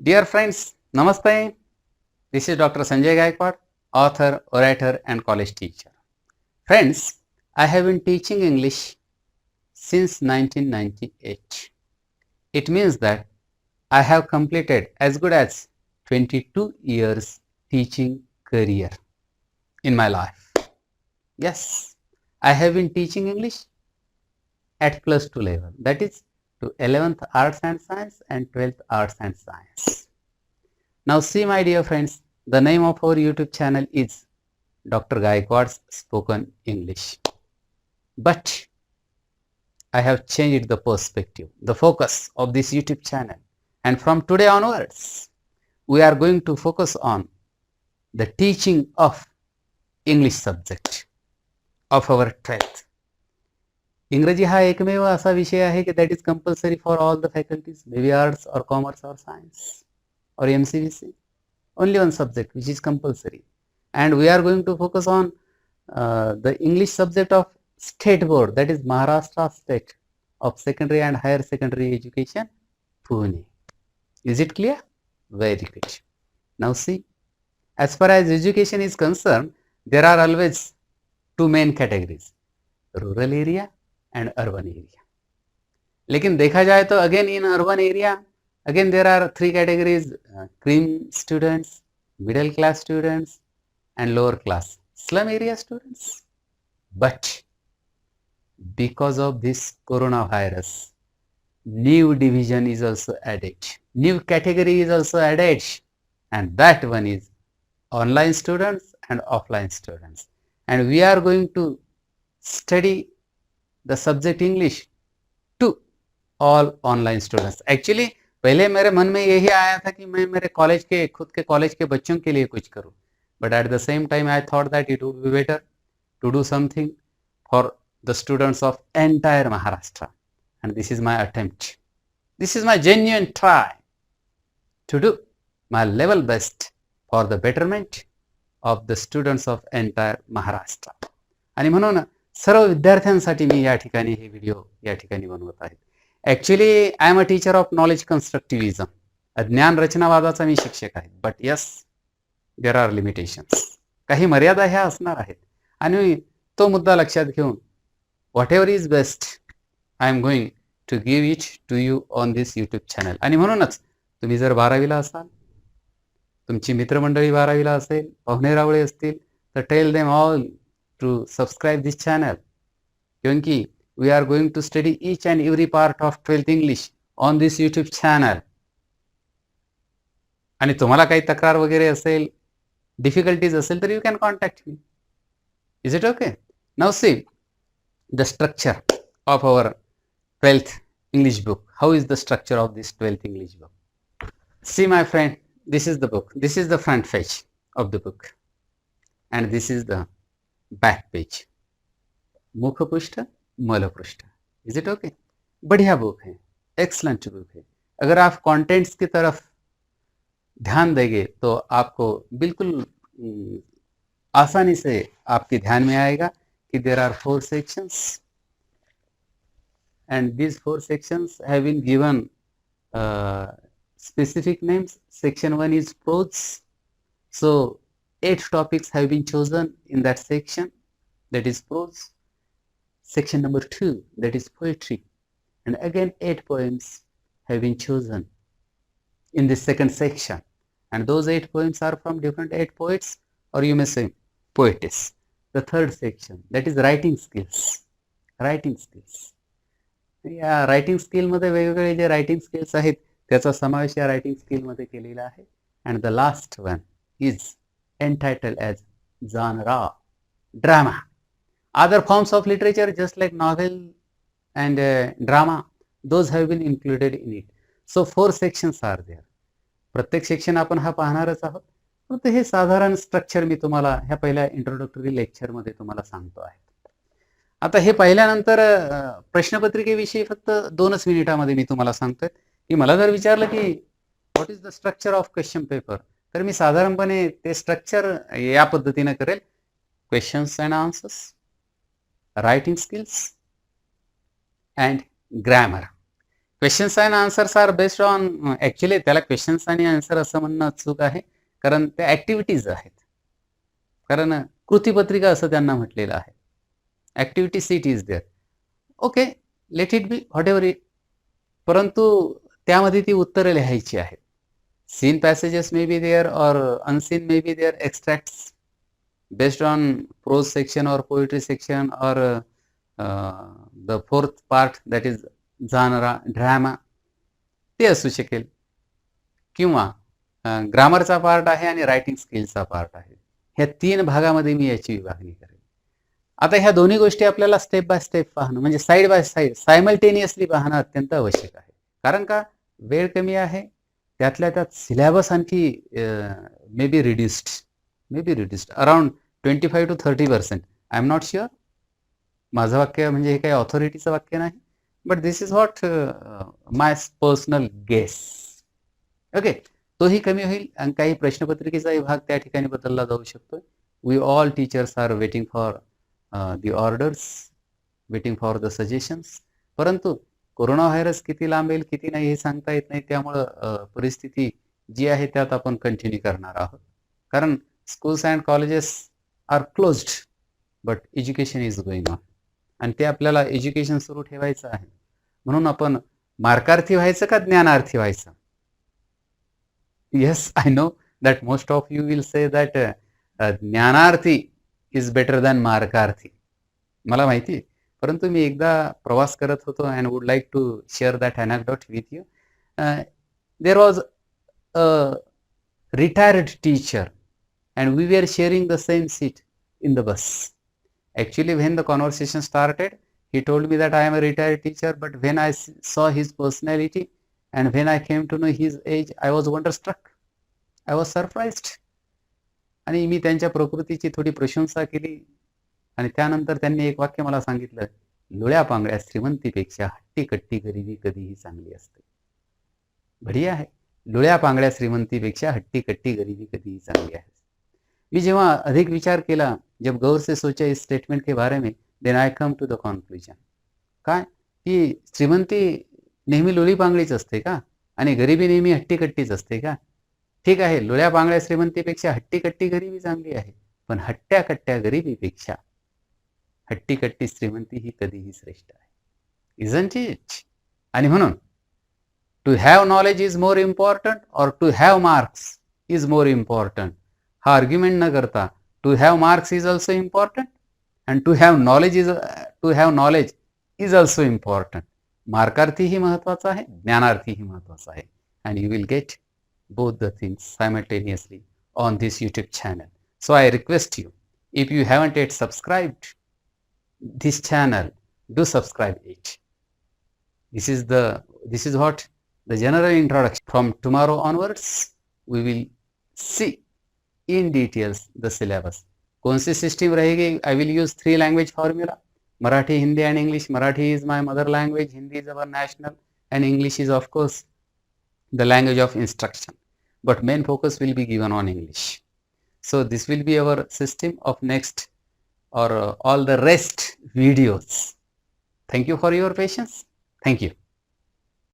Dear friends, Namaste. This is Dr. Sanjay Gaikwad, author, orator, and college teacher. Friends, I have been teaching English since 1998. It means that I have completed as good as 22 years teaching career in my life. Yes, I have been teaching English at +2 level, that is to 11th Arts and Science and 12th Arts and Science. Now see my dear friends, the name of our YouTube channel is Dr. Gaikwad's Spoken English. But I have changed the perspective, the focus of this YouTube channel. And from today onwards, we are going to focus on the teaching of English subject of our 12th. इंग्रजी हा एकमेव असा विषय आहे की that is compulsory for all the faculties, maybe arts or commerce or science or MCVC. Only one subject which is compulsory, and we are going to focus on the English subject of state board, that is Maharashtra State of Secondary and Higher Secondary Education, Pune. Is it clear? Very good. Now see, as far as education is concerned, there are always two main categories, rural area and urban area. लेकिन देखा जाए तो again in urban area, again there are three categories, cream students, middle class students, and lower class slum area students. But because of this coronavirus, new division is also added, new category is also added, and that one is online students and offline students. And we are going to study the subject English to all online students. Actually पहले मेरे मन में यही आया था कि मैं मेरे कॉलेज के खुद के कॉलेज के बच्चों के लिए कुछ करूं, but at the same time I thought that it would be better to do something for the students of entire Maharashtra, and this is my attempt. This is my genuine try to do my level best for the betterment of the students of entire Maharashtra. आणि म्हणून सर्व विद्यार्थ्यांसाठी मी या ठिकाणी हे video या ठिकाणी बनवत आहे. Actually I am a teacher of knowledge constructivism. ज्ञान रचनावादाचा मी शिक्षक आहे. But yes, there are limitations. काही मर्यादा ह्या असणार आहेत आणि तो मुद्दा लक्षात घेऊन whatever is best I am going to give it to you on this YouTube channel. आणि म्हणूनच तुम्ही जर 12वीला असाल, तुमची मित्रमंडळी 12वीला असेल, पाहुणे रावळे असतील, तर tell them all to subscribe this channel, क्योंकि we are going to study each and every part of 12th English on this YouTube channel. आणि तुम्हाला काही तक्रार वगैरे असेल, डिफिकल्टीज असेल तर you can contact me. Is it okay? Now see the structure of our 12th English book. How is the structure of this 12th English book? See my friend, this is the book. This is the front page of the book, and this is the back page. मुखपृष्ठ, मलपृष्ठ. Is it okay? बढ़िया book है, excellent book है. अगर आप contents की तरफ ध्यान देंगे तो आपको बिल्कुल आसानी से आपके ध्यान में आएगा कि there are 4 sections, and these 4 sections have been given specific names. Section 1 is prose, so 8 topics have been chosen in that section, that is prose. Section number 2, that is poetry, and again 8 poems have been chosen in this second section, and those 8 poems are from different 8 poets, or you may say poetess. The third section, that is writing skills. Writing skills, या writing skill मध्ये वेगवेगळे जे writing skills आहेत त्याचा समावेश या writing skill मध्ये केलेला आहे. and the last one is entitled as genre, drama. Other forms of literature just like novel and drama, those have been included in it. So 4 sections are there. प्रत्येक section आपण हा पाहणारच आहोत, परंतु हे साधारण structure मी तुम्हाला ह्या पहिल्या इंट्रोडक्टरी लेक्चर मध्ये तुम्हाला सांगतो आहे. आता हे पाहिल्यानंतर प्रश्नपत्रिकेविषयी फक्त 2च मिनिटामध्ये मी तुम्हाला सांगतोय की मला जर विचारलं की what is the structure of question paper, तर मी साधारणपणे ते स्ट्रक्चर या पद्धतीने करेल. Questions and answers, writing skills and grammar. Questions and answers are based on actually त्याला क्वेश्चन्स आणि आन्सर असं म्हणणं चूक आहे. कारण त्या ॲक्टिव्हिटीज आहेत. कारण कृतीपत्रिका असं त्यांना म्हटलेलं आहे. Activity sheet is there. Okay, let it be whatever it. परंतु त्यामध्ये ती उत्तरं लिहायची आहेत. Seen passages may be there और unseen may be there extracts based on prose section और पोएट्री सेक्शन और the fourth part that is genre drama ते असू शकेल किंवा ग्रामरचा पार्ट आहे आणि रायटिंग स्किलचा पार्ट आहे. ह्या 3 भागामध्ये मी याची विभागणी करेन. आता ह्या दोन्ही गोष्टी आपल्याला स्टेप बाय स्टेप पाहणं म्हणजे साईड बाय साईड सायमल्टेनियसली पाहणं अत्यंत आवश्यक आहे. कारण का वेळ कमी आहे. त्यातल्या त्यात सिलेबस आणखी may be reduced around 25 to 30%. I am not sure. माझं वाक्य म्हणजे हे काही ऑथॉरिटीचं वाक्य नाही. But this is what my personal guess. Okay, तोही कमी होईल आणि काही प्रश्नपत्रिकेचा विभाग त्या ठिकाणी बदलला जाऊ शकतो. We all teachers are waiting for the orders, waiting for the suggestions. परंतु कोरोना व्हायरस किती लांबेल किती नाही हे सांगता येत नाही. त्यामुळं परिस्थिती जी आहे त्यात आपण कंटिन्यू करणार आहोत. कारण schools and colleges are closed but education is going on. आणि ते आपल्याला एज्युकेशन सुरू ठेवायचं आहे. म्हणून आपण मार्कार्थी व्हायचं का ज्ञानार्थी व्हायचं? Yes, I know that most of you will say that ज्ञानार्थी इज बेटर दॅन मार्कार्थी. मला माहिती आहे. परंतु मी एकदा प्रवास करत होतो and would like to share that anecdote with you. There was a retired teacher and we were sharing the same seat in the bus. Actually, when the conversation started, he told me that I am a retired teacher, but when I saw his personality and when I came to know his age, I was wonderstruck. I was surprised. आणि मी त्यांच्या प्रकृतीची थोडी प्रशंसा केली आणि त्यानंतर त्यांनी एक वाक्य मला सांगितलं, लुळ्या पांगळ्या श्रीमंतीपेक्षा हट्टी कट्टी गरिबी कधीही चांगली असते. बढिया आहे. लुळ्या पांगळ्या श्रीमंतीपेक्षा हट्टी कट्टी गरिबी कधीही चांगली आहे. मी जेव्हा अधिक विचार केला, जब गौर से सोचा इस स्टेटमेंट के बारे में, then I come to the conclusion. काय की श्रीमंती नेहमी लोळी पांगळीच असते का? आणि गरिबी नेहमी हट्टीकट्टीच असते का? ठीक आहे, लोळ्या पांगळ्या श्रीमंतीपेक्षा हट्टीकट्टी गरिबी चांगली आहे. पण हट्ट्या कट्ट्या गरिबीपेक्षा हट्टीकट्टी श्रीमंती ही कधीही श्रेष्ठ आहे. Isn't it? आणि म्हणून to have knowledge is more important और to have marks is more important हा आर्ग्युमेंट न करता to have marks is also important and to have knowledge is also important. मार्कार्थीही महत्वाचा आहे, ज्ञानार्थीही महत्वाचा आहे. And you will get both the things simultaneously on this YouTube channel. So I request you, if you haven't yet subscribed this channel, do subscribe it. This is what the general introduction. From tomorrow onwards, we will see in details the syllabus. कौन सी system रहेगी? I will use 3 language formula: Marathi, Hindi and English. Marathi is my mother language, Hindi is our national, and English is of course the language of instruction, but main focus will be given on English. So this will be our system of next or all the rest videos. Thank you for your patience. Thank you.